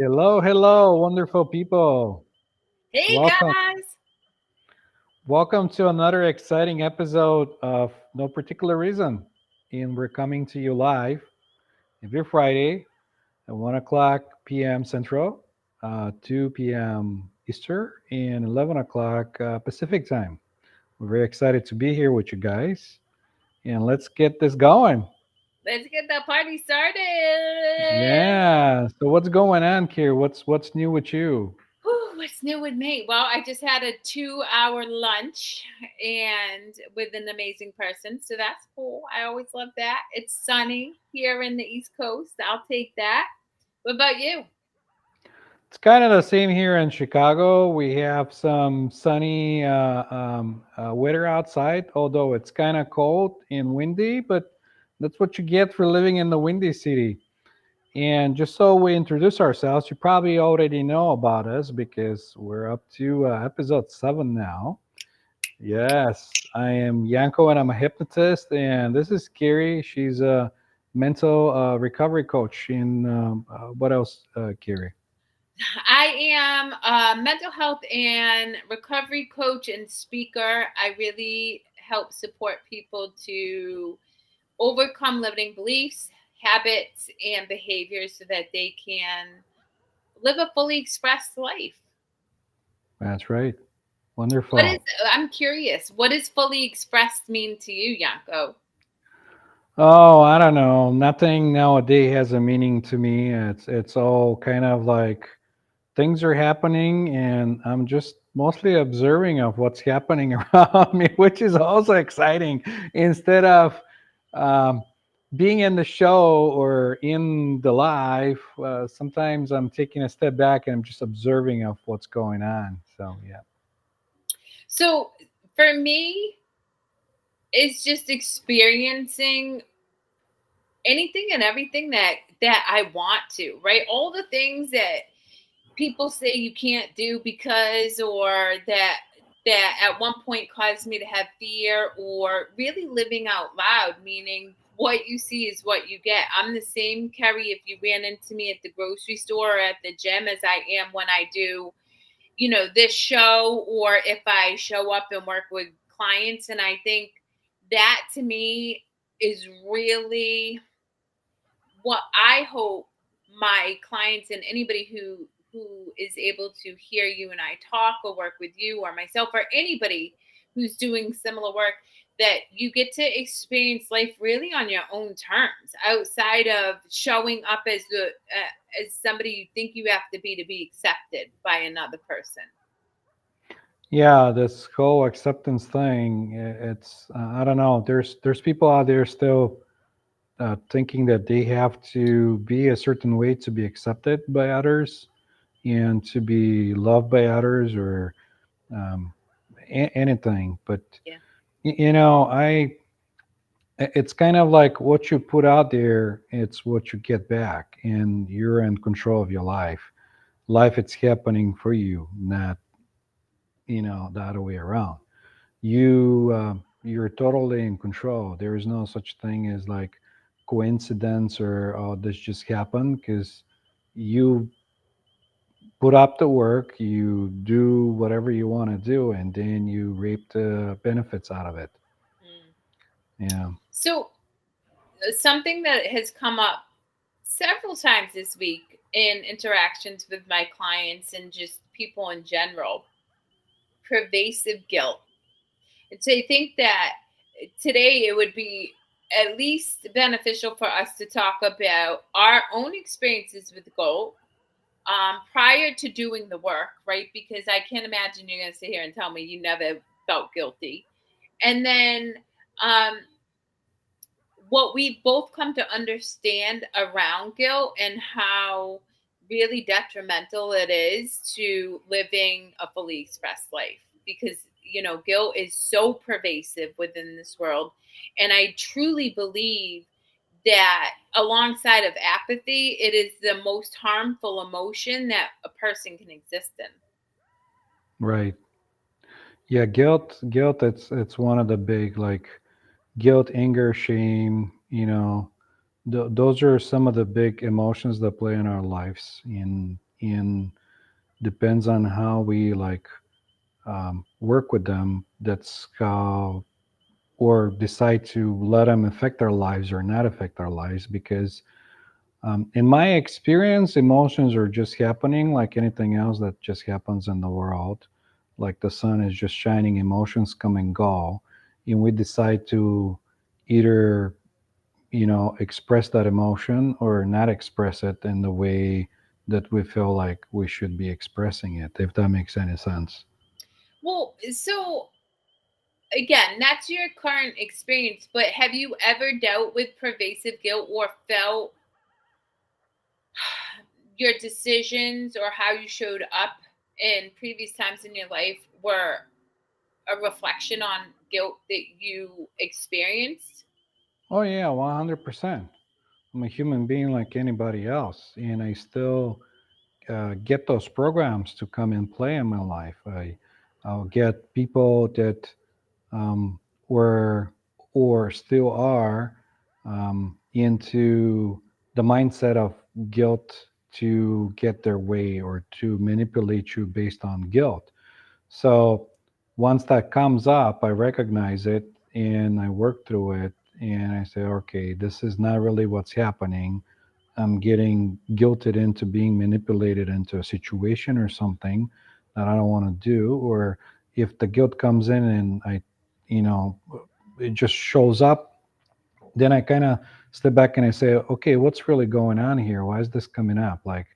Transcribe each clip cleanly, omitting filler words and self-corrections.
Hello, hello, wonderful people. Hey Welcome. guys! Welcome to another exciting episode of No Particular Reason. And we're coming to you live every Friday at 1 o'clock p.m. Central, 2 p.m. Eastern, and 11 o'clock Pacific time. We're very excited to be here with you guys. And let's get this going. Let's get the party started! Yeah. So what's going on, Kier? What's new with you? Whew, what's new with me? Well, I just had a 2 hour lunch and with an amazing person, so that's cool. I always love that. It's sunny here in the East Coast. I'll take that. What about you? It's kind of the same here in Chicago. We have some sunny weather outside, although it's kind of cold and windy, but that's what you get for living in the windy city. And just so we introduce ourselves, you probably already know about us because we're up to episode 7 now. Yes, I am Yanko and I'm a hypnotist, and this is Kerri. She's a mental recovery coach. And what else, Kerri? I am a mental health and recovery coach and speaker. I really help support people to overcome limiting beliefs, habits, and behaviors so that they can live a fully expressed life. That's right. What is, Wonderful. I'm curious, what does fully expressed mean to you, Yanko? Oh, I don't know. Nothing nowadays has a meaning to me. It's all kind of like things are happening, and I'm just mostly observing of what's happening around me, which is also exciting. Instead of um, being in the show or in the live, sometimes I'm taking a step back and I'm just observing of what's going on. So yeah, So for me, it's just experiencing anything and everything that I want to, right? All the things that people say you can't do because or that at one point caused me to have fear or really living out loud, meaning what you see is what you get. I'm the same, Kerri, if you ran into me at the grocery store or at the gym as I am when I do, this show, or if I show up and work with clients. And I think that to me is really what I hope my clients and anybody who is able to hear you and I talk or work with you or myself or anybody who's doing similar work, that you get to experience life really on your own terms outside of showing up as the as somebody you think you have to be accepted by another person. yeah, this whole acceptance thing. It's I don't know. There's people out there still thinking that they have to be a certain way to be accepted by others and to be loved by others or um, anything. But Yeah. it's kind of like what you put out there, it's what you get back, and you're in control of your life. Life, it's happening for you, not the other way around. You're totally in control. There is no such thing as like coincidence or oh this just happened because you put up the work, you do whatever you want to do, and then you reap the benefits out of it. Mm. Yeah. So something that has come up several times this week in interactions with my clients and just people in general, pervasive guilt. And so I think that today it would be at least beneficial for us to talk about our own experiences with guilt prior to doing the work, right? Because I can't imagine you're going to sit here and tell me you never felt guilty. And then um, what we both come to understand around guilt and how really detrimental it is to living a fully expressed life, because guilt is so pervasive within this world, and I truly believe that alongside of apathy, it is the most harmful emotion that a person can exist in. Right. Yeah, guilt it's one of the big like guilt, anger, shame, those are some of the big emotions that play in our lives. And and depends on how we like work with them. That's how, or decide to let them affect our lives or not affect our lives. Because in my experience, emotions are just happening like anything else that just happens in the world. Like the sun is just shining, emotions come and go, and we decide to either express that emotion or not express it in the way that we feel like we should be expressing it, if that makes any sense. Well, so again, that's your current experience, but have you ever dealt with pervasive guilt or felt your decisions or how you showed up in previous times in your life were a reflection on guilt that you experienced? Oh yeah, 100%. I'm a human being like anybody else, and I still get those programs to come and play in my life. I'll get people that um, were or still are into the mindset of guilt to get their way or to manipulate you based on guilt. So once that comes up, I recognize it and I work through it and I say, okay, this is not really what's happening. I'm getting guilted into being manipulated into a situation or something that I don't want to do. Or if the guilt comes in and you know, it just shows up, then I kind of step back and I say, okay, what's really going on here? Why is this coming up? Like,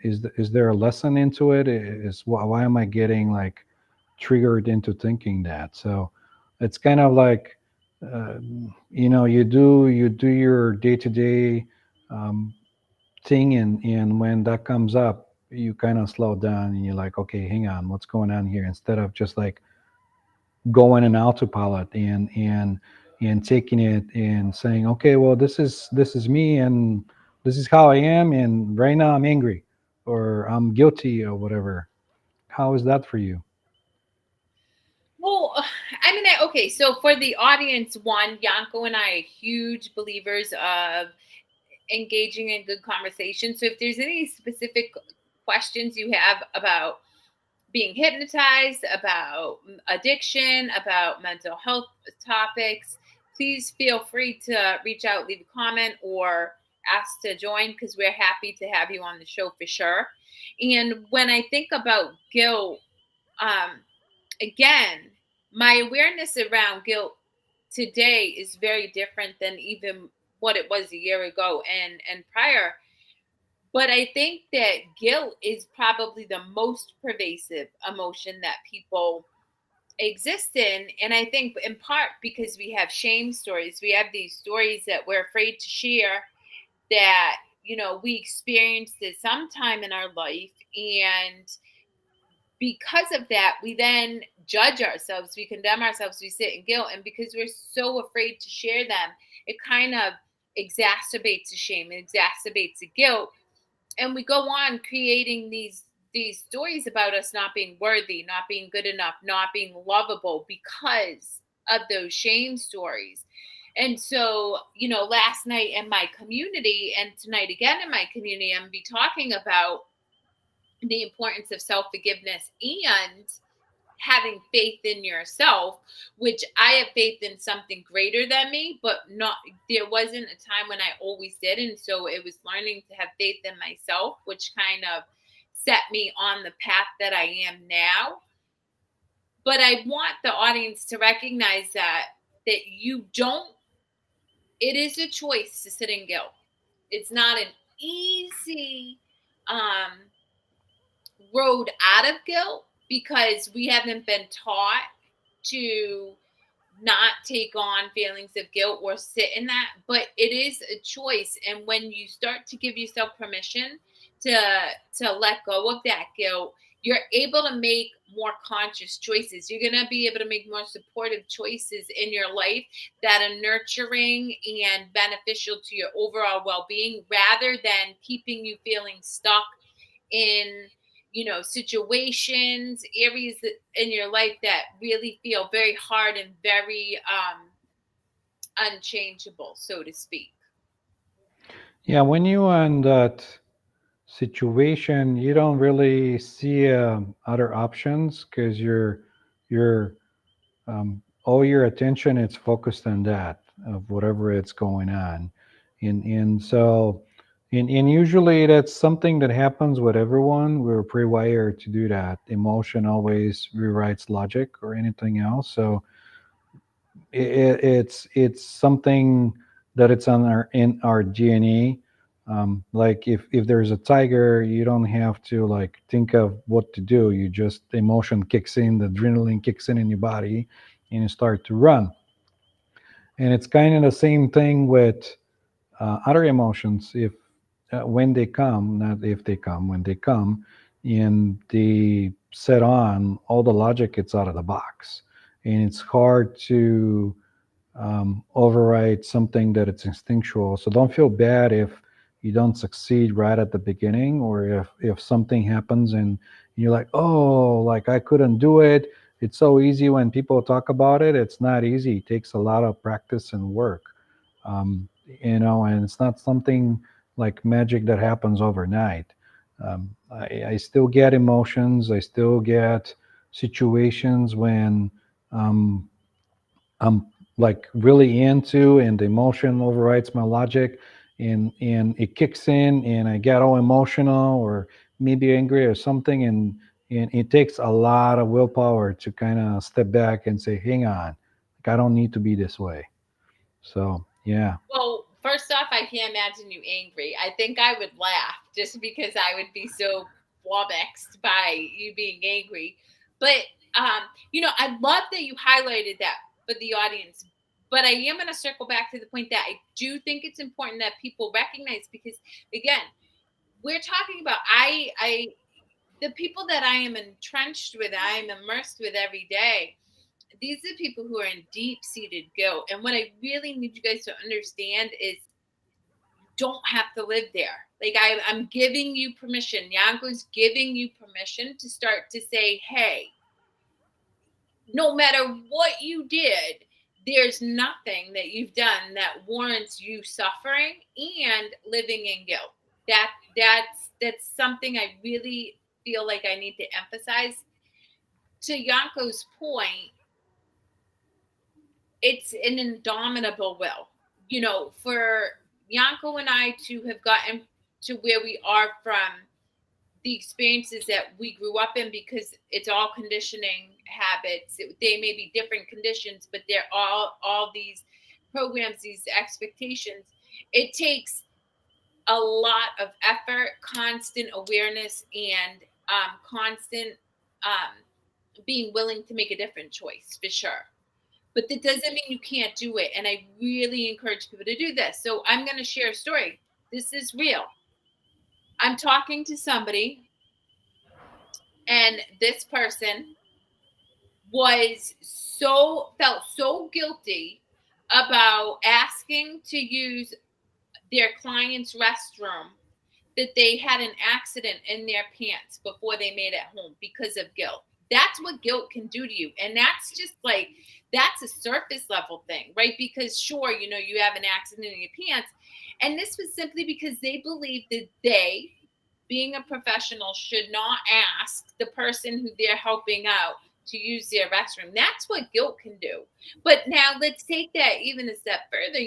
is there a lesson into it? Is why am I getting like triggered into thinking that? So it's kind of like, uh, you do your day to day thing, and when that comes up you kind of slow down and you're like, okay, hang on, what's going on here, instead of just like going in autopilot and taking it and saying, okay, well, this is me and this is how I am, and right now I'm angry or I'm guilty or whatever. How is that for you? Well, I mean, okay, so for the audience, one, Yanko and I are huge believers of engaging in good conversation. So if there's any specific questions you have about being hypnotized, about addiction, about mental health topics, please feel free to reach out, leave a comment, or ask to join because we're happy to have you on the show for sure. And when I think about guilt, um, again, my awareness around guilt today is very different than even what it was a year ago and prior. But I think that guilt is probably the most pervasive emotion that people exist in. And I think in part because we have shame stories, we have these stories that we're afraid to share that, we experienced at some time in our life. And because of that, we then judge ourselves, we condemn ourselves, we sit in guilt. And because we're so afraid to share them, it kind of exacerbates the shame, it exacerbates the guilt, and we go on creating these stories about us not being worthy, not being good enough, not being lovable because of those shame stories. And so, last night in my community and tonight again in my community, I'm be talking about the importance of self-forgiveness and having faith in yourself, which I have faith in something greater than me, but not, there wasn't a time when I always did. And so it was learning to have faith in myself, which kind of set me on the path that I am now. But I want the audience to recognize that you don't, it is a choice to sit in guilt. It's not an easy um road out of guilt because we haven't been taught to not take on feelings of guilt or sit in that, but it is a choice. And when you start to give yourself permission to let go of that guilt, you're able to make more conscious choices. You're going to be able to make more supportive choices in your life that are nurturing and beneficial to your overall well-being rather than keeping you feeling stuck in, situations, areas in your life that really feel very hard and very unchangeable, so to speak. Yeah, when you on that situation, you don't really see other options because you're all your attention is focused on that of whatever it's going on, and so and usually that's something that happens with everyone. We're pre-wired to do that. Emotion always rewrites logic or anything else. So it's something that it's on our in our DNA. Like if there's a tiger, you don't have to like think of what to do. You just the emotion kicks in, the adrenaline kicks in your body, and you start to run. And it's kind of the same thing with other emotions. If when they come, not if they come, when they come, and they set on all the logic, it's out of the box, and it's hard to override something that it's instinctual. So don't feel bad if you don't succeed right at the beginning, or if something happens and you're like, oh, like I couldn't do it. It's so easy when people talk about it. It's not easy. It takes a lot of practice and work. And it's not something like magic that happens overnight. I still get emotions. I still get situations when um, I'm like really into, and the emotion overrides my logic, and it kicks in, and I get all emotional or maybe angry or something, and it takes a lot of willpower to kind of step back and say, hang on, like I don't need to be this way. So yeah. Well, first off, I can't imagine you angry. I think I would laugh just because I would be so flummoxed by you being angry. But I love that you highlighted that for the audience. But I am going to circle back to the point that I do think it's important that people recognize, because again, we're talking about I the people that I am entrenched with, I am immersed with every day. These are people who are in deep seated guilt. And what I really need you guys to understand is you don't have to live there. Like I'm giving you permission. Yanko's giving you permission to start to say, hey, no matter what you did, there's nothing that you've done that warrants you suffering and living in guilt. That's something I really feel like I need to emphasize. To Yanko's point, it's an indomitable will. For Yanko and I to have gotten to where we are from the experiences that we grew up in, because it's all conditioning habits. They may be different conditions, but they're all these programs, these expectations. It takes a lot of effort, constant awareness, and constant um, being willing to make a different choice, for sure. But that doesn't mean you can't do it. And I really encourage people to do this. So I'm going to share a story. This is real. I'm talking to somebody, and this person felt so guilty about asking to use their client's restroom that they had an accident in their pants before they made it home because of guilt. That's what guilt can do to you. And that's just like, that's a surface level thing, right? Because sure, you have an accident in your pants. And this was simply because they believed that they, being a professional, should not ask the person who they're helping out to use their restroom. That's what guilt can do. But now let's take that even a step further.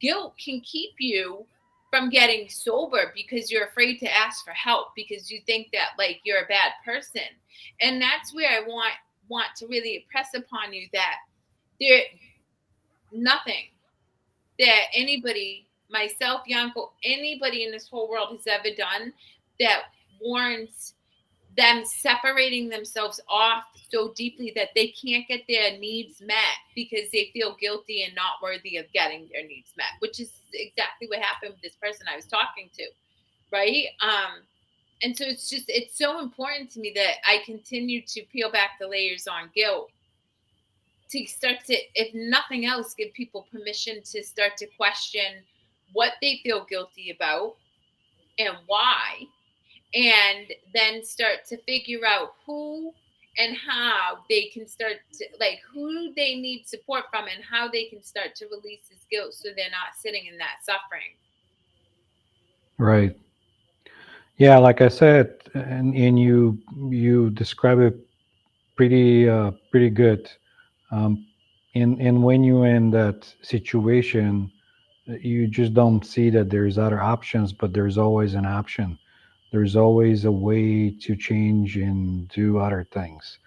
Guilt can keep you from getting sober because you're afraid to ask for help, because you think that like you're a bad person. And that's where I want to really impress upon you that there nothing that anybody, myself, Yanko, anybody in this whole world has ever done that warrants them separating themselves off so deeply that they can't get their needs met because they feel guilty and not worthy of getting their needs met, which is exactly what happened with this person I was talking to, right? And so it's so important to me that I continue to peel back the layers on guilt, to start to, if nothing else, give people permission to start to question what they feel guilty about and why, and then start to figure out who and how they can start to, like, who they need support from and how they can start to release this guilt so they're not sitting in that suffering. Right. Yeah, like I said, and you describe it pretty good. Um, and when you're in that situation, you just don't see that there's other options, but there's always an option. There's always a way to change and do other things.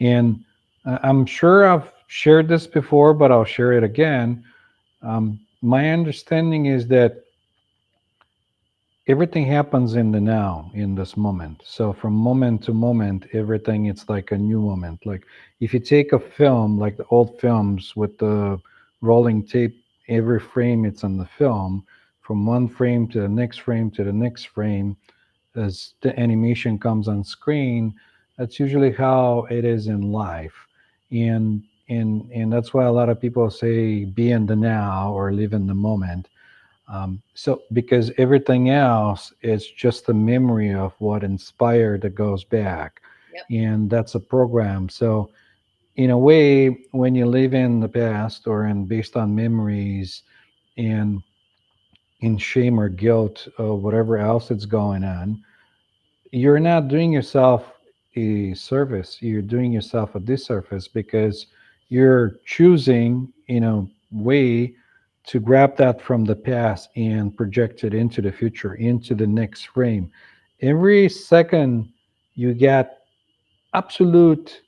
And I'm sure I've shared this before, but I'll share it again. My understanding is that everything happens in the now, in this moment. So from moment to moment, everything it's like a new moment. Like if you take a film, like the old films with the rolling tape, every frame it's on the film, from one frame to the next frame to the next frame, as the animation comes on screen. That's usually how it is in life. And that's why a lot of people say be in the now or live in the moment. So because everything else is just a memory of what inspired that goes back, Yep. and that's a program. So in a way, when you live in the past or in based on memories and in shame or guilt or whatever else is going on, you're not doing yourself a service. You're doing yourself a disservice because you're choosing, way to grab that from the past and project it into the future, into the next frame. Every second, you get absolute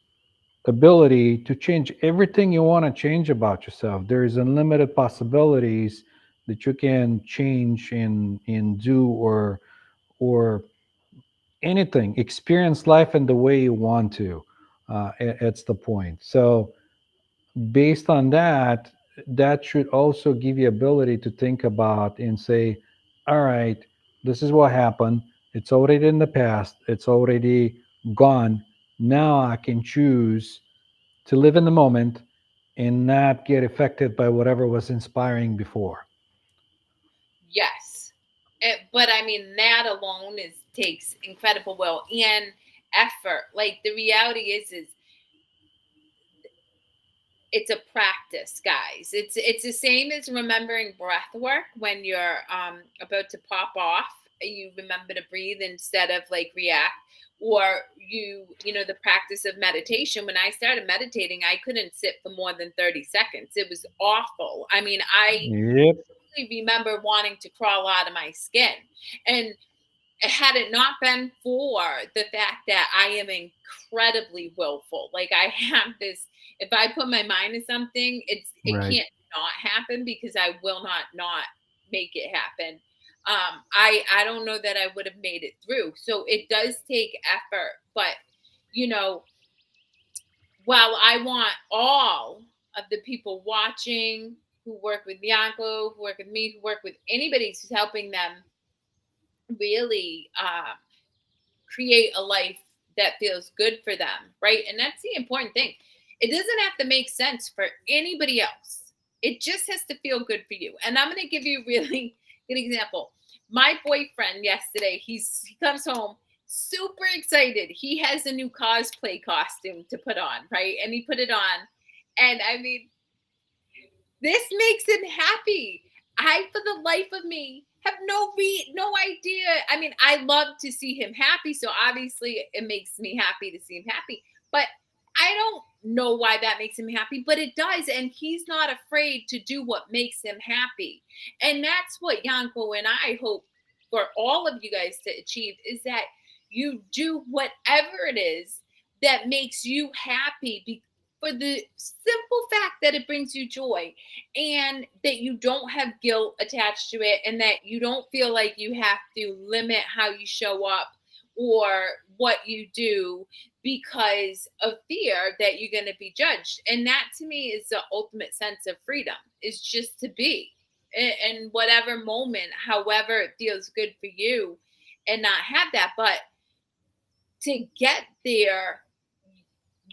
ability to change everything you want to change about yourself. There's unlimited possibilities that you can change and do or anything, experience life in the way you want to. It's the point. So based on that, that should also give you ability to think about and say, all right, this is what happened. It's already in the past. It's already gone. Now I can choose to live in the moment and not get affected by whatever was inspiring before. Yes. But I mean, that alone takes incredible will and effort. Like the reality is it's a practice, guys. It's the same as remembering breath work when you're about to pop off. You remember to breathe instead of like react. Or the practice of meditation. When I started meditating, I couldn't sit for more than 30 seconds. It was awful. I mean, I Yep. remember wanting to crawl out of my skin. And had it not been for the fact that I am incredibly willful, like I have this, if I put my mind to something, it Right. can't not happen because I will not make it happen. I don't know that I would have made it through. So it does take effort, but you know, while I want all of the people watching who work with Yanko, who work with me, who work with anybody who's helping them really create a life that feels good for them, right? And that's the important thing. It doesn't have to make sense for anybody else. It just has to feel good for you. And I'm going to give you a really good example. My boyfriend yesterday, he comes home super excited. He has a new cosplay costume to put on, right? And he put it on. And I mean, this makes him happy. I, for the life of me, have no idea. I mean, I love to see him happy, so obviously it makes me happy to see him happy. But I don't know why that makes him happy, but it does, and he's not afraid to do what makes him happy. And that's what Yanko and I hope for all of you guys to achieve is that you do whatever it is that makes you happy for the simple fact that it brings you joy and that you don't have guilt attached to it and that you don't feel like you have to limit how you show up or what you do because of fear that you're going to be judged. And that to me is the ultimate sense of freedom, is just to be in whatever moment, however it feels good for you, and not have that. But to get there,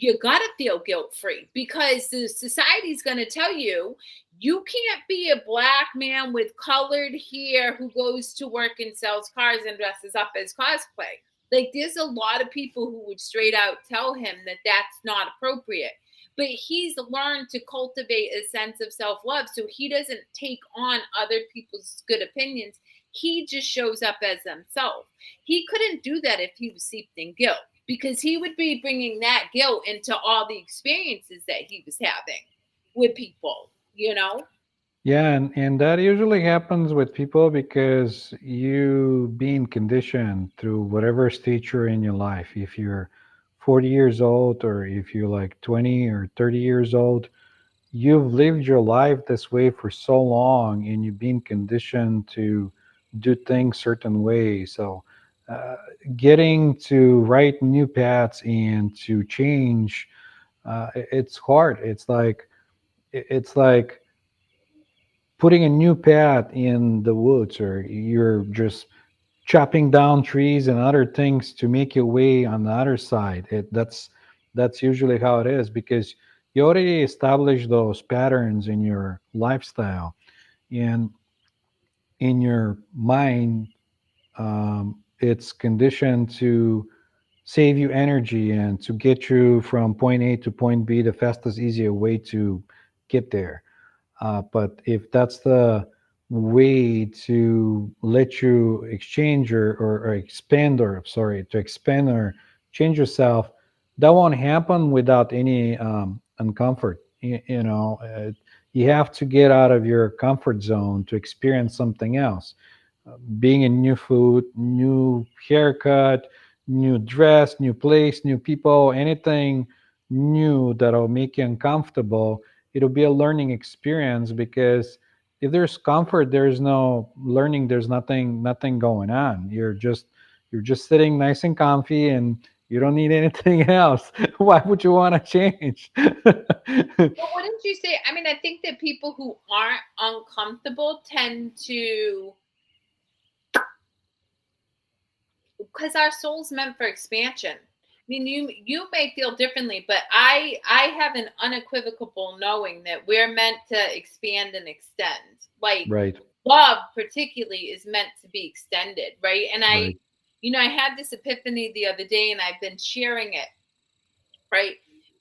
you got to feel guilt free because the society's going to tell you you can't be a black man with colored hair who goes to work and sells cars and dresses up as cosplay. Like, there's a lot of people who would straight out tell him that that's not appropriate. But he's learned to cultivate a sense of self love so he doesn't take on other people's good opinions. he just shows up as himself. He couldn't do that if he was steeped in guilt, because he would be bringing that guilt into all the experiences that he was having with people, you know? Yeah, and that usually happens with people because you being conditioned through whatever stage you're in your life. If you're 40 years old or if you're like 20 or 30 years old, you've lived your life this way for so long and you've been conditioned to do things certain ways. So uh, getting to write new paths and to change, it's hard. It's like putting a new path in the woods, or you're just chopping down trees and other things to make your way on the other side. That's usually how it is, because you already established those patterns in your lifestyle and in your mind. It's conditioned to save you energy and to get you from point A to point B the fastest, easier way to get there. But if that's the way to let you exchange or expand, or sorry, to expand or change yourself, that won't happen without any uncomfort. You have to get out of your comfort zone to experience something else. Being in new food, new haircut, new dress, new place, new people, anything new that'll make you uncomfortable, it'll be a learning experience, because if there's comfort, there's no learning, there's nothing going on. You're just sitting nice and comfy and you don't need anything else. Why would you want to change? But wouldn't you say, I mean, I think that people who aren't uncomfortable tend to, because our soul's meant for expansion. I mean, you may feel differently, but I have an unequivocal knowing that we're meant to expand and extend. Like Right, love, particularly, is meant to be extended, right? And right, I had this epiphany the other day, and I've been sharing it, right?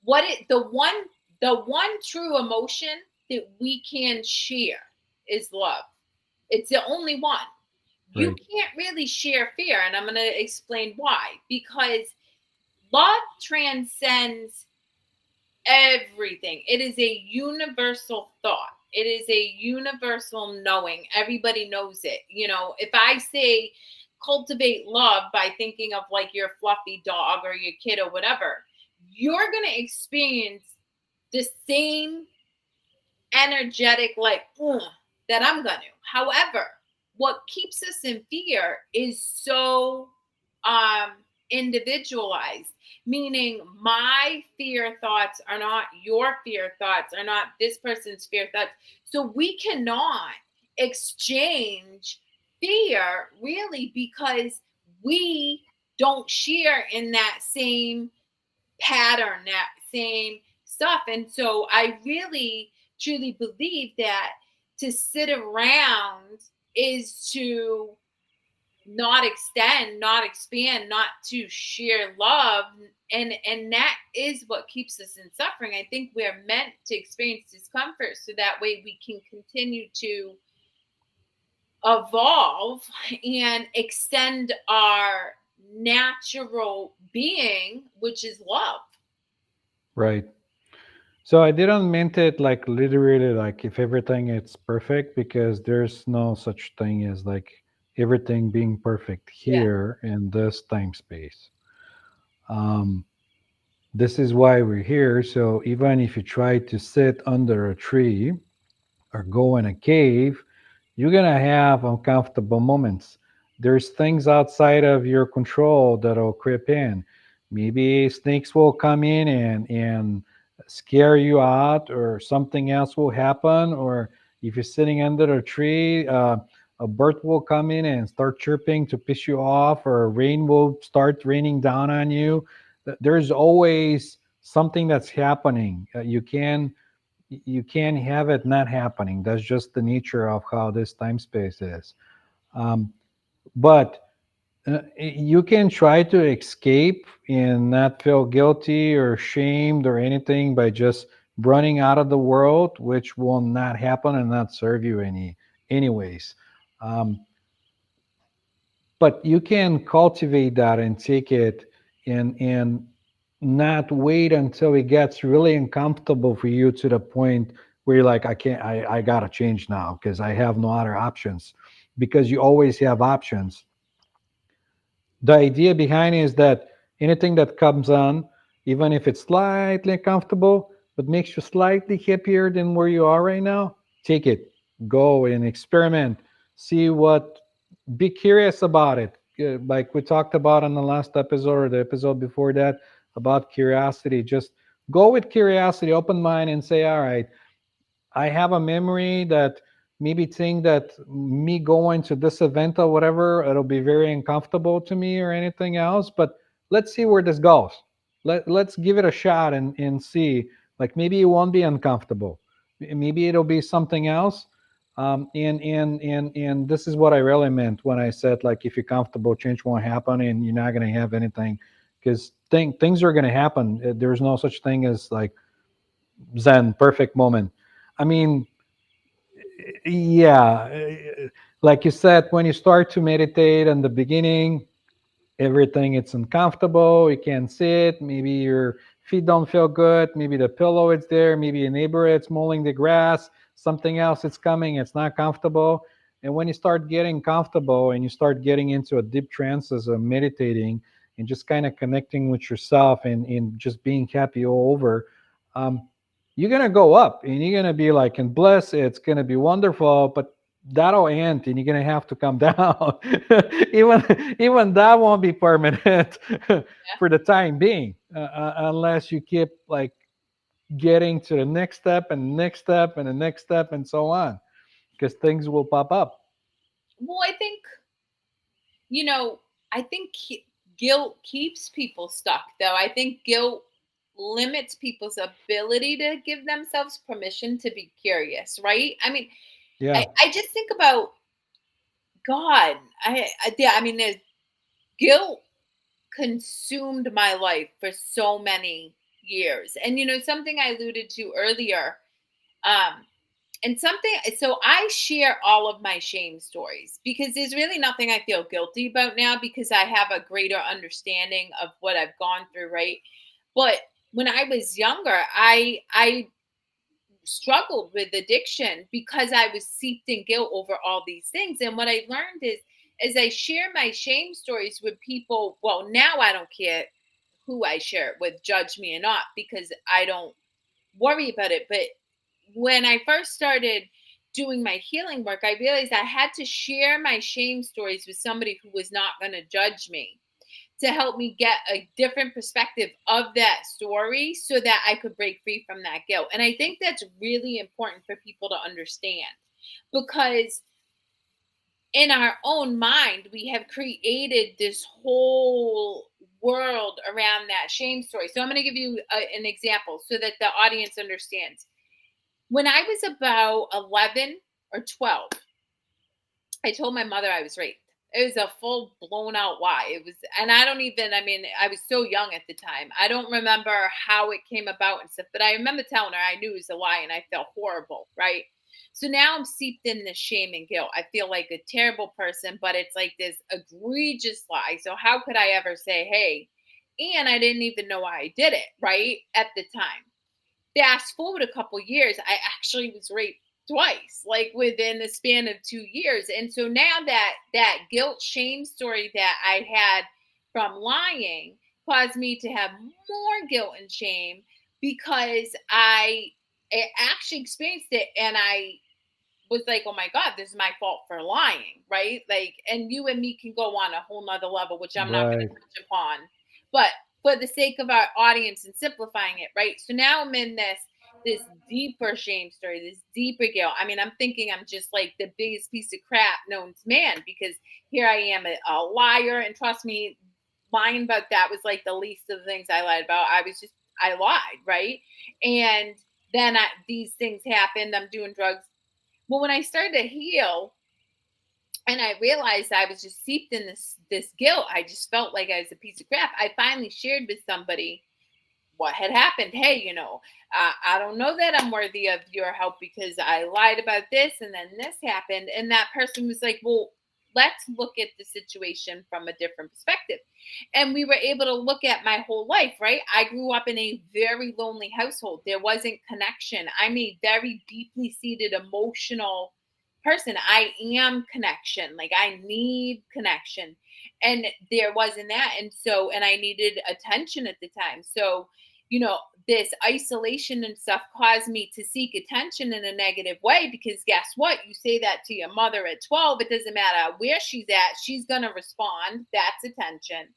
What it the one true emotion that we can share is love. It's the only one. You right, can't really share fear, and I'm going to explain why. Because love transcends everything. It is a universal thought. It is a universal knowing. Everybody knows it. If I say cultivate love by thinking of like your fluffy dog or your kid or whatever, you're going to experience the same energetic, like, that I'm going to. However, what keeps us in fear is so um individualized, meaning my fear thoughts are not your fear thoughts, are not this person's fear thoughts. So we cannot exchange fear, really, because we don't share in that same pattern, that same stuff. And so I really truly believe that to sit around is to not extend, not expand, not to share love. And that is what keeps us in suffering. I think we're meant to experience discomfort so that way we can continue to evolve and extend our natural being, which is love. right. So I didn't mean it like literally, like if everything is perfect, because there's no such thing as like everything being perfect Yeah. here in this time space. Um, this is why we're here. So even if you try to sit under a tree or go in a cave, you're gonna have uncomfortable moments. There's things outside of your control that'll creep in. Maybe snakes will come in and scare you out, or something else will happen. Or if you're sitting under a tree, a bird will come in and start chirping to piss you off, or rain will start raining down on you. There's always something that's happening. You can't have it not happening. That's just the nature of how this time space is. But you can try to escape and not feel guilty or shamed or anything by just running out of the world, which will not happen and not serve you anyways. Um, but you can cultivate that and take it and not wait until it gets really uncomfortable for you to the point where you're like, I can't, I gotta change now because I have no other options, because you always have options. The idea behind it is that anything that comes on, even if it's slightly uncomfortable, but makes you slightly happier than where you are right now, take it, go and experiment, see what, be curious about it. Like we talked about on the last episode or the episode before that about curiosity. Just go with curiosity, open mind, and say, all right, I have a memory that maybe think that me going to this event or whatever, it'll be very uncomfortable to me or anything else. But let's see where this goes. Let's give it a shot and see. Like maybe it won't be uncomfortable. Maybe it'll be something else. And this is what I really meant when I said like if you're comfortable, change won't happen and you're not gonna have anything. Because things are gonna happen. There's no such thing as like Zen perfect moment. I mean, yeah, like you said, when you start to meditate in the beginning, everything it's uncomfortable, you can't sit, maybe your feet don't feel good, maybe the pillow is there, maybe a neighbor it's mowing the grass, something else is coming, it's not comfortable. And when you start getting comfortable and you start getting into a deep trances of meditating and just kind of connecting with yourself and just being happy all over, um, you're gonna go up and you're gonna be like in bliss, it's gonna be wonderful, but that'll end and you're gonna have to come down. Even that won't be permanent Yeah. for the time being, unless you keep like getting to the next step and the next step and the next step and so on, because things will pop up. Well, you know, I think guilt keeps people stuck, though. I think guilt limits people's ability to give themselves permission to be curious, right? I mean, Yeah, I just think about God. Yeah, I mean, there's guilt consumed my life for so many years. And, something I alluded to earlier, um, and something, so I share all of my shame stories because there's really nothing I feel guilty about now because I have a greater understanding of what I've gone through, right? But when I was younger, I struggled with addiction because I was seeped in guilt over all these things. And what I learned is as I share my shame stories with people, well, now I don't care who I share it with, judge me or not, because I don't worry about it. But when I first started doing my healing work, I realized I had to share my shame stories with somebody who was not going to judge me to help me get a different perspective of that story so that I could break free from that guilt. And I think that's really important for people to understand because in our own mind, we have created this whole world around that shame story. So I'm going to give you an example so that the audience understands. When I was about 11 or 12, I told my mother I was raped. It was a full blown out lie. It was, and I don't even, I mean, I was so young at the time. I don't remember how it came about and stuff, but I remember telling her I knew it was a lie and I felt horrible, right? So now I'm seeped in this shame and guilt. I feel like a terrible person, but it's like this egregious lie. So how could I ever say, hey, and I didn't even know why I did it, right? At the time. Fast forward a couple years, I actually was raped twice, like within the span of 2 years. And so now that guilt shame story that I had from lying caused me to have more guilt and shame because I actually experienced it and I was like, oh my God, this is my fault for lying, right? Like, and you and me can go on a whole nother level, which I'm not going right, to touch upon. But for the sake of our audience and simplifying it, right? So now I'm in this deeper shame story, this deeper guilt. I mean, I'm thinking I'm just like the biggest piece of crap known to man because here I am, a liar. And trust me, lying about that was like the least of the things I lied about. I lied, right? And then these things happened. I'm doing drugs. Well, when I started to heal and I realized I was just seeped in this guilt, I just felt like I was a piece of crap. I finally shared with somebody what had happened. Hey, I don't know that I'm worthy of your help because I lied about this and then this happened. And that person was like, well, let's look at the situation from a different perspective. And we were able to look at my whole life, right? I grew up in a very lonely household. There wasn't connection. I'm a very deeply seated emotional person. I am connection. Like I need connection. And there wasn't that. And so, and I needed attention at the time. So, this isolation and stuff caused me to seek attention in a negative way, because guess what? You say that to your mother at 12, it doesn't matter where she's at, she's going to respond. That's attention.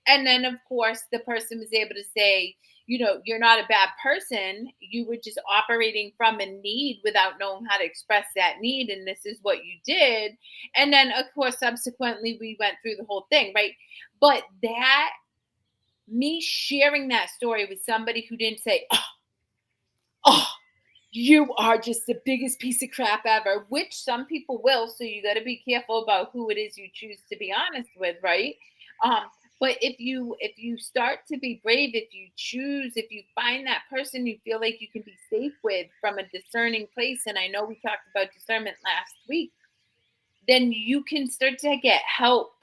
And then, of course, the person was able to say, you're not a bad person. You were just operating from a need without knowing how to express that need. And this is what you did. And then, of course, subsequently, we went through the whole thing, right? But that, me sharing that story with somebody who didn't say, oh, you are just the biggest piece of crap ever, which some people will. So you got to be careful about who it is you choose to be honest with, right? Um, but if you start to be brave, if you find that person you feel like you can be safe with from a discerning place, and I know we talked about discernment last week, then you can start to get help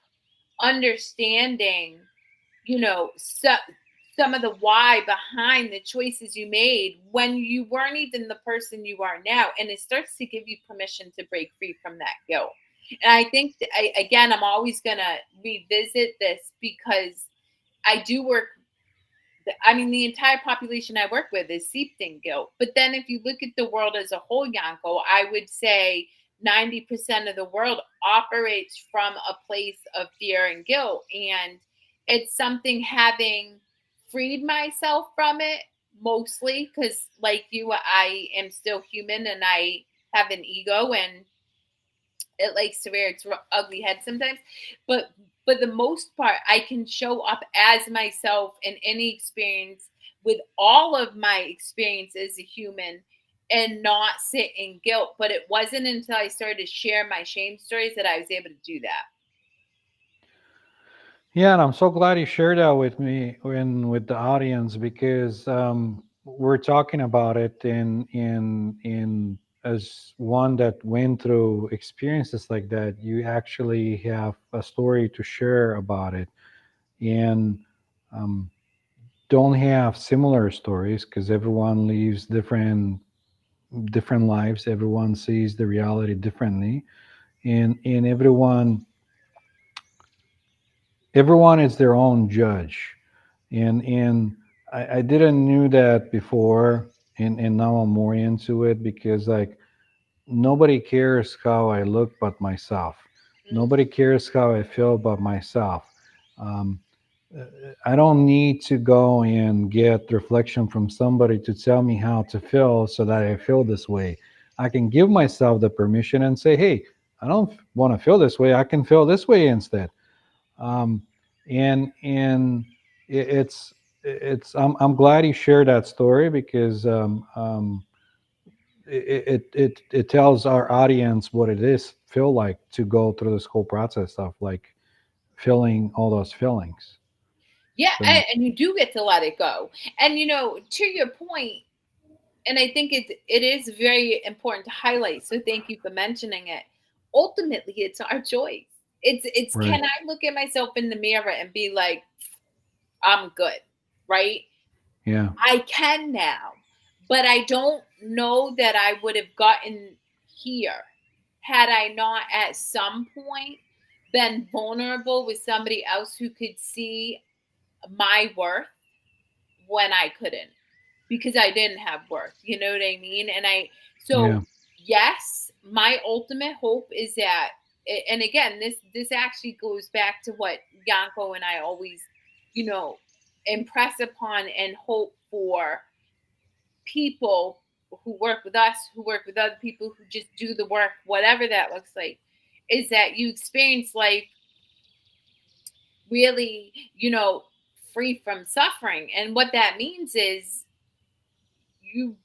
understanding, some of the why behind the choices you made when you weren't even the person you are now. And it starts to give you permission to break free from that guilt. And I think, again, I'm always going to revisit this because I do work. I mean, the entire population I work with is steeped in guilt. But then if you look at the world as a whole, Yanko, I would say 90% of the world operates from a place of fear and guilt. And it's something, having freed myself from it, mostly because, like you, I am still human and I have an ego, and it likes to rear its ugly head sometimes. But for the most part, I can show up as myself in any experience, with all of my experience as a human, and not sit in guilt. But it wasn't until I started to share my shame stories that I was able to do that. Yeah, and I'm so glad you shared that with me and with the audience, because we're talking about it in as one that went through experiences like that. You actually have a story to share about it, and um, don't have similar stories because everyone lives different lives. Everyone sees the reality differently, and everyone is their own judge. And I didn't knew that before, and now I'm more into it, because like nobody cares how I look but myself. Mm. Nobody cares how I feel but myself. um, I don't need to go and get reflection from somebody to tell me how to feel so that I feel this way. I can give myself the permission and say, hey, I don't want to feel this way, I can feel this way instead. um, and it's I'm glad you shared that story, because it tells our audience what it is feel like to go through this whole process of like feeling all those feelings. Yeah, So and you do get to let it go. And to your point, and I think it is very important to highlight. So thank you for mentioning it. Ultimately, it's our choice. It's right, can I look at myself in the mirror and be like, I'm good, right? yeah, I can now, but I don't know that I would have gotten here had I not at some point been vulnerable with somebody else who could see my worth when I couldn't, because I didn't have worth. You know what I mean? yeah, So yes, my ultimate hope is that, and again, this actually goes back to what Yanko and I always, you know, impress upon and hope for people who work with us, who work with other people, who just do the work, whatever that looks like, is that you experience life really, free from suffering. And what that means is you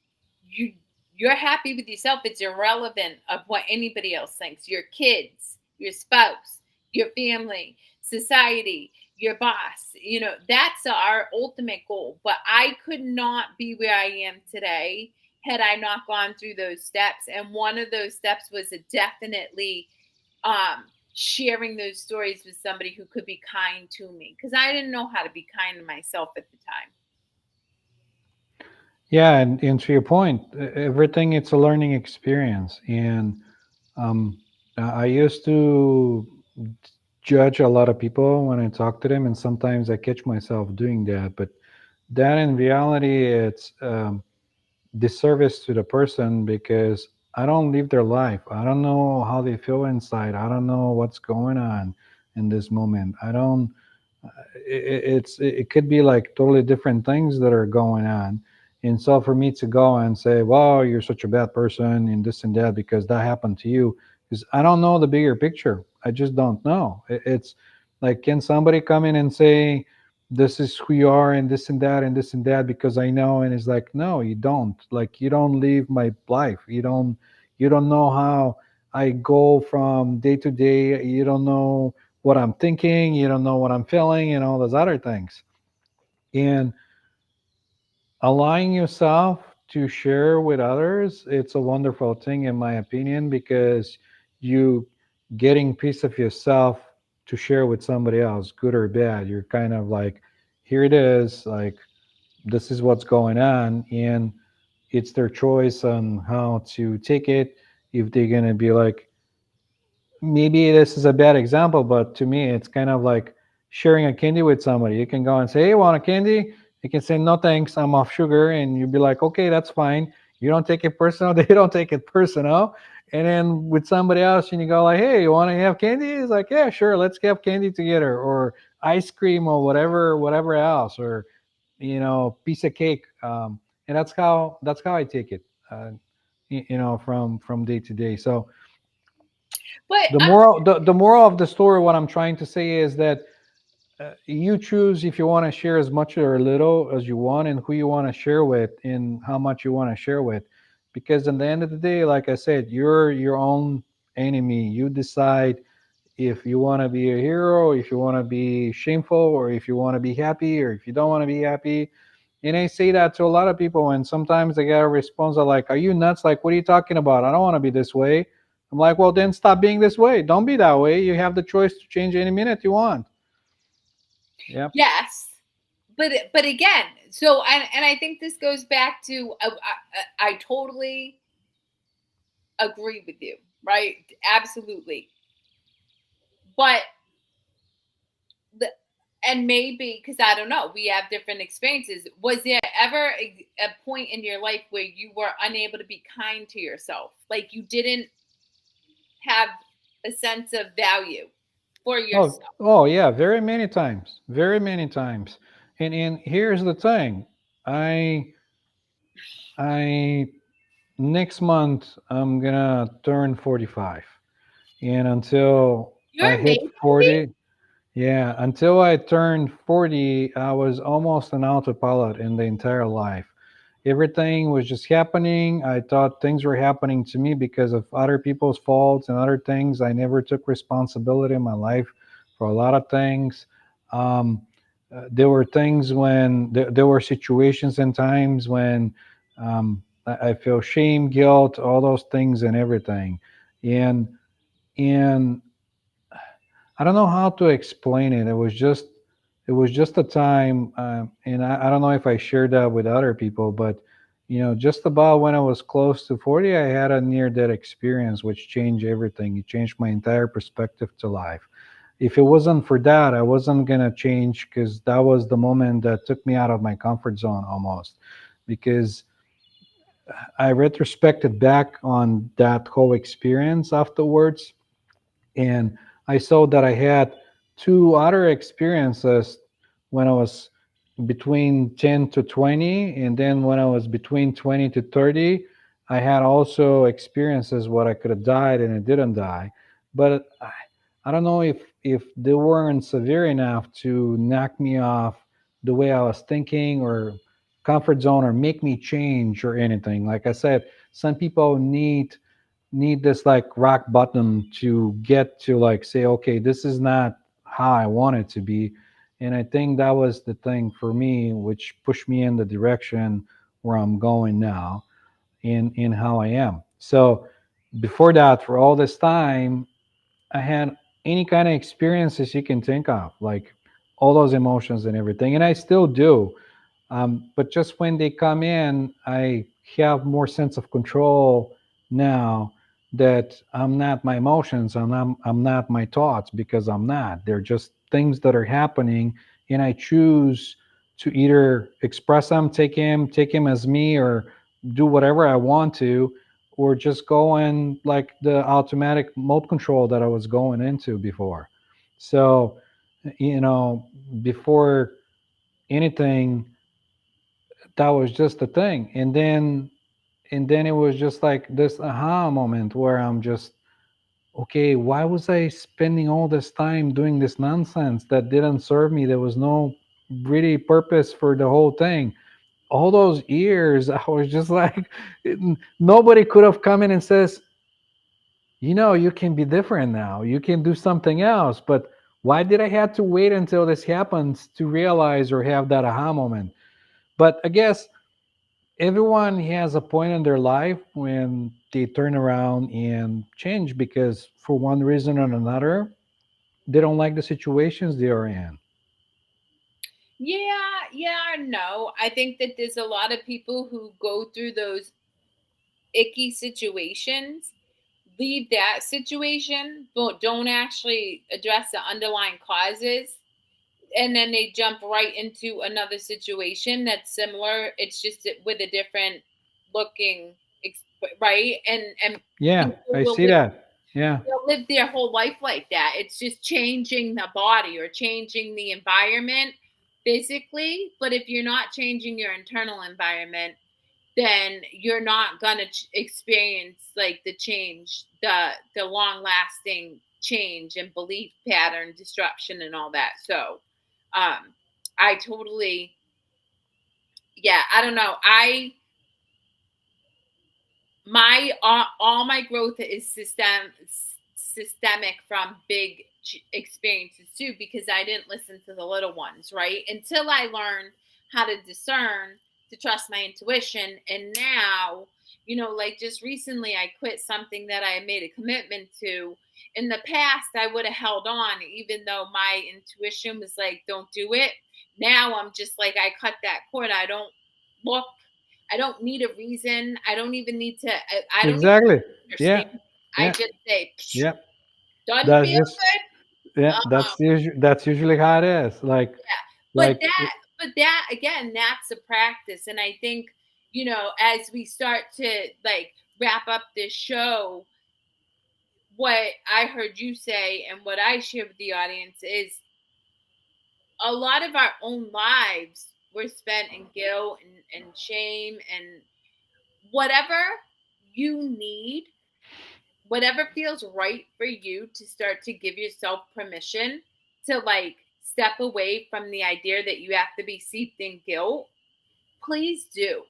you you're happy with yourself. It's irrelevant of what anybody else thinks. Your kids, your spouse, your family, society, your boss. That's our ultimate goal. But I could not be where I am today had I not gone through those steps. And one of those steps was a definitely sharing those stories with somebody who could be kind to me because I didn't know how to be kind to myself at the time. Yeah, and to your point, everything it's a learning experience, and um, I used to judge a lot of people when I talk to them, and sometimes I catch myself doing that. But that in reality, it's disservice to the person because I don't live their life. I don't know how they feel inside. I don't know what's going on in this moment. I don't. It could be like totally different things that are going on, and so for me to go and say, "Well, you're such a bad person," and this and that because that happened to you, because I don't know the bigger picture. I just don't know. It's like, can somebody come in and say, this is who you are and this and that and this and that because I know? And it's like, no, you don't. Like, you don't live my life. You don't know how I go from day to day. You don't know what I'm thinking, you don't know what I'm feeling, and all those other things. And allowing yourself to share with others, it's a wonderful thing in my opinion, because you getting piece of yourself to share with somebody else, good or bad. You're kind of like, here it is, like, this is what's going on, and it's their choice on how to take it. If they're gonna be like, maybe this is a bad example, but to me, it's kind of like sharing a candy with somebody. You can go and say, "Hey, want a candy?" You can say, "No, thanks, I'm off sugar," and you'd be like, "Okay, that's fine." You don't take it personal. They don't take it personal. And then with somebody else, and you go like, "Hey, you want to have candy?" It's like, "Yeah, sure, let's have candy together," or ice cream, or whatever else, or piece of cake. And that's how I take it. From day to day. So But the moral of the story, what I'm trying to say is that you choose if you want to share as much or little as you want, and who you want to share with, and how much you want to share with, because in the end of the day, like I said, you're your own enemy. You decide if you want to be a hero, if you want to be shameful, or if you want to be happy, or if you don't want to be happy. And I say that to a lot of people, and sometimes they get a response of like, "Are you nuts? Like, what are you talking about? I don't want to be this way." I'm like, "Well, then stop being this way. Don't be that way. You have the choice to change any minute you want." Yep. yes, but again, so and I think this goes back to I totally agree with you, right? Absolutely. But the and maybe because I don't know, we have different experiences. Was there ever a point in your life where you were unable to be kind to yourself? Like you didn't have a sense of value for Oh, yourself? oh yeah, very many times, very many times. And here's the thing, I I next month I'm gonna turn 45, and until I You're hit amazing. 40, yeah, until I turned 40, I was almost an autopilot in the entire life. Everything was just happening. I thought things were happening to me because of other people's faults and other things. I never took responsibility in my life for a lot of things. Um, there were things when there were situations and times when I feel shame, guilt, all those things and everything. And and I don't know how to explain it. It was just a time, and I don't know if I shared that with other people, but just about when I was close to 40, I had a near-death experience, which changed everything. It changed my entire perspective to life. If it wasn't for that, I wasn't gonna change, because that was the moment that took me out of my comfort zone almost. Because I retrospected back on that whole experience afterwards, and I saw that I had two other experiences when I was between 10 to 20, and then when I was between 20 to 30, I had also experiences where I could have died and I didn't die. But I don't know if they weren't severe enough to knock me off the way I was thinking, or comfort zone, or make me change or anything. Like I said, some people need this like rock bottom to get to like say, okay, this is not how I want it to be. And I think that was the thing for me, which pushed me in the direction where I'm going now, in how I am. So before that, for all this time, I had any kind of experiences you can think of, like all those emotions and everything. And I still do. But just when they come in, I have more sense of control now that I'm not my emotions and I'm not my thoughts, because I'm not. They're just things that are happening, and I choose to either express them, take him as me, or do whatever I want to, or just go in like the automatic mode control that I was going into before. So, you know, before anything, that was just the thing. And then it was just like this aha moment where I'm just, okay, why was I spending all this time doing this nonsense that didn't serve me? There was no really purpose for the whole thing. All those years I was just like, nobody could have come in and says, you can be different now, you can do something else. But why did I have to wait until this happens to realize or have that aha moment? But I guess everyone has a point in their life when they turn around and change, because for one reason or another they don't like the situations they are in. Yeah, yeah, no. I think that there's a lot of people who go through those icky situations, leave that situation, but don't actually address the underlying causes. And then they jump right into another situation that's similar. It's just with a different looking, right? And Yeah, people I see that. Yeah, they'll live their whole life like that. It's just changing the body or changing the environment physically. But if you're not changing your internal environment, then you're not gonna experience like the change, the long lasting change and belief pattern disruption and all that. So, I totally, yeah, I don't know. All my growth is systemic from big experiences too, because I didn't listen to the little ones, right, until I learned how to discern, to trust my intuition. And now, like just recently I quit something that I made a commitment to. In the past I would have held on even though my intuition was like, don't do it. Now I'm just like, I cut that cord. I don't look, I don't need a reason. I don't even need to. I don't even exactly. understand. Yeah, I yeah, just say, "Psh, yeah. doesn't That's feel just, good." yeah, that's usually how it is. Yeah, but Like that again, that's a practice, and I think as we start to like wrap up this show, what I heard you say and what I share with the audience is a lot of our own lives were spent in guilt and shame and whatever you need, whatever feels right for you, to start to give yourself permission to like step away from the idea that you have to be seeped in guilt. Please do.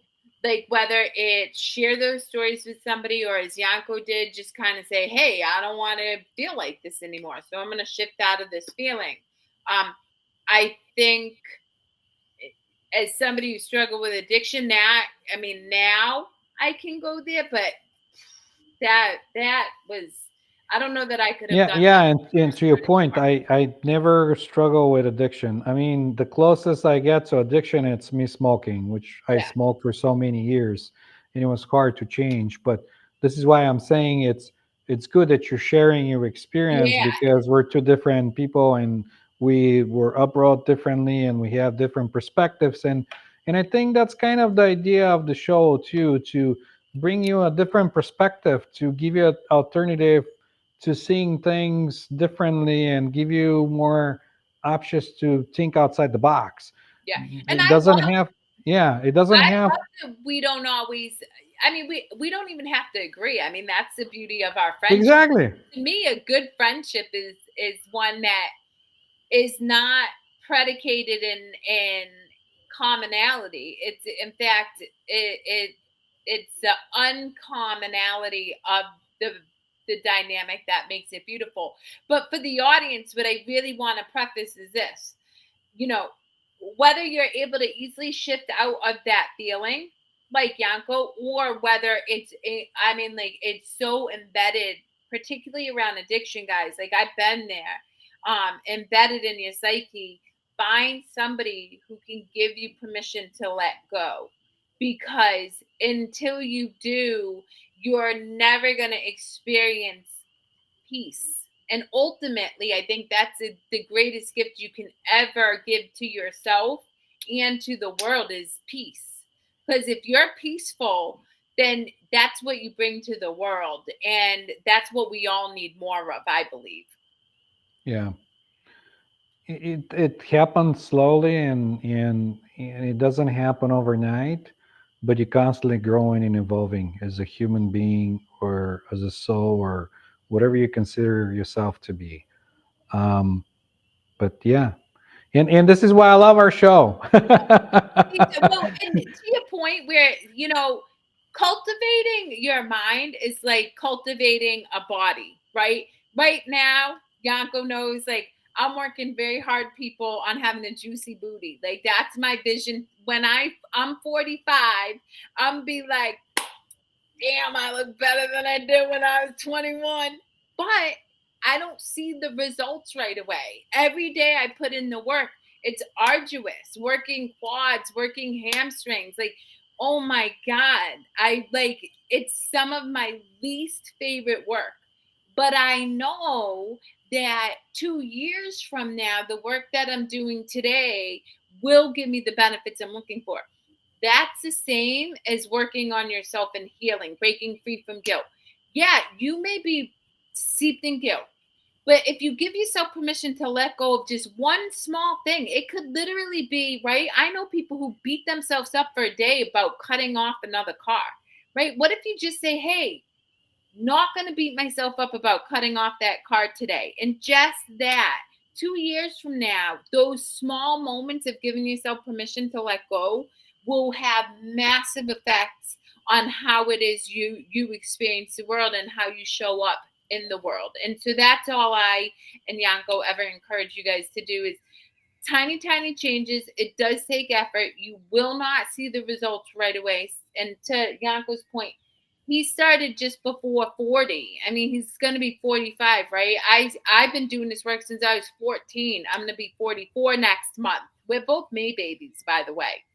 Like whether it's share those stories with somebody, or as Yanko did, just kind of say, hey, I don't want to feel like this anymore, so I'm going to shift out of this feeling. I think as somebody who struggled with addiction, now I mean now I can go there, but that was, I don't know that I could have yeah, done yeah, that and first to your point, part. I never struggle with addiction. I mean, the closest I get to addiction, it's me smoking, which I Yeah. smoked for so many years, and it was hard to change. But this is why I'm saying it's good that you're sharing your experience, Yeah. because we're two different people, and we were uprooted differently, and we have different perspectives. And I think that's kind of the idea of the show too, to bring you a different perspective, to give you an alternative to seeing things differently, and give you more options to think outside the box. Yeah. And It doesn't have, yeah, it doesn't I have, love that we don't always, I mean, we don't even have to agree. I mean, that's the beauty of our friendship. exactly. To me, a good friendship is one that is not predicated in commonality. It's in fact it's the uncommonality of the dynamic that makes it beautiful. But for the audience, what I really want to preface is this: you know, whether you're able to easily shift out of that feeling, like Yanko, or whether I mean, like it's so embedded particularly around addiction, guys. Like I've been there, embedded in your psyche. Find somebody who can give you permission to let go, because until you do, you're never going to experience peace. And ultimately, I think that's the greatest gift you can ever give to yourself and to the world is peace. Because if you're peaceful, then that's what you bring to the world. And that's what we all need more of, I believe. Yeah. It happens slowly, and it doesn't happen overnight, but you're constantly growing and evolving as a human being or as a soul or whatever you consider yourself to be. Um, but yeah, and this is why I love our show. Well, and to your point, where cultivating your mind is like cultivating a body, right? Right now, Yanko knows, like, I'm working very hard, people, on having a juicy booty. Like that's my vision. When I'm 45, I'm be like, damn, I look better than I did when I was 21. But I don't see the results right away. Every day I put in the work. It's arduous, working quads, working hamstrings. Like, oh my God. It's some of my least favorite work. But I know that 2 years from now, the work that I'm doing today will give me the benefits I'm looking for. That's the same as working on yourself and healing, breaking free from guilt. Yeah, you may be seeped in guilt, but if you give yourself permission to let go of just one small thing, it could literally be, right? I know people who beat themselves up for a day about cutting off another car, right? What if you just say, hey, not going to beat myself up about cutting off that card today. And just that, 2 years from now, those small moments of giving yourself permission to let go will have massive effects on how it is you experience the world and how you show up in the world. And so that's all I and Yanko ever encourage you guys to do is tiny, tiny changes. It does take effort. You will not see the results right away. And to Yanko's point, he started just before 40. I mean, he's going to be 45, right? I've been doing this work since I was 14. I'm going to be 44 next month. We're both May babies, by the way.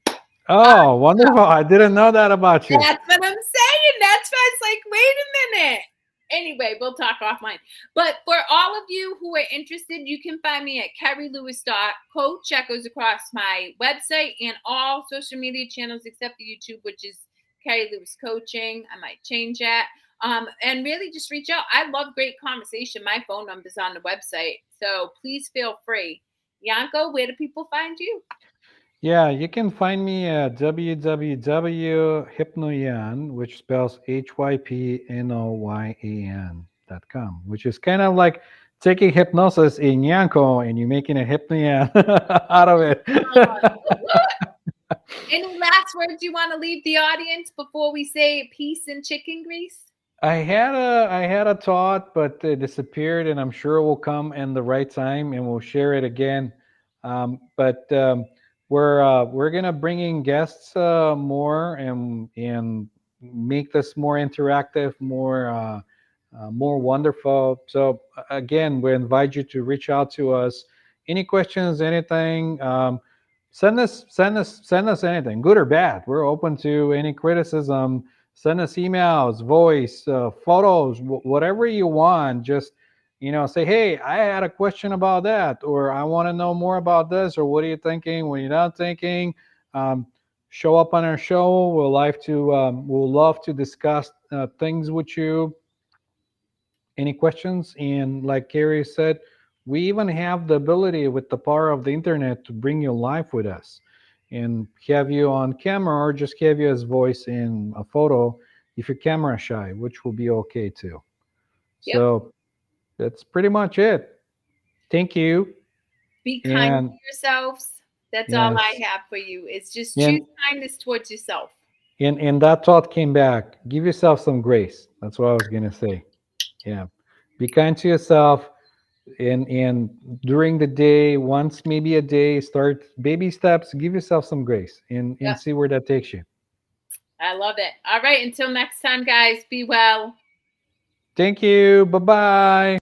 Oh, wonderful! I didn't know that about you. That's what I'm saying. That's why it's like, wait a minute. Anyway, we'll talk offline. But for all of you who are interested, you can find me at kerrylewis.coach. That goes across my website and all social media channels except for YouTube, which is Kerri Lewis Coaching. I might change that. And really just reach out. I love great conversation. My phone number's on the website. So please feel free. Yanko, where do people find you? Yeah, you can find me at www.hypnoyan, which spells HYPNOYAN.com, which is kind of like taking hypnosis in Yanko and you're making a hypnoyan out of it. Any last words you want to leave the audience before we say peace and chicken grease? I had a thought, but it disappeared, and I'm sure it will come in the right time, and we'll share it again. But we're gonna bring in guests more and make this more interactive, more wonderful. So again, we invite you to reach out to us. Any questions, anything? Send us anything, good or bad. We're open to any criticism. Send us emails, voice, photos, whatever you want. Just say, hey, I had a question about that, or I want to know more about this, or what are you thinking? What you're not thinking? Um, Show up on our show. We'll love to discuss things with you. Any questions? And like Kerri said, we even have the ability with the power of the internet to bring you live with us and have you on camera or just have you as voice in a photo if you're camera shy, which will be okay too. Yep. So that's pretty much it. Thank you. Be kind to And yourselves. That's all I yes, have for you. It's just choose and kindness towards yourself. and that thought came back. Give yourself some grace. That's what I was gonna say. Yeah. Be kind to yourself and during the day, once maybe a day, start baby steps, give yourself some grace and Yep. see where that takes you. I love it. All right. Until next time, guys, be well. Thank you. Bye bye.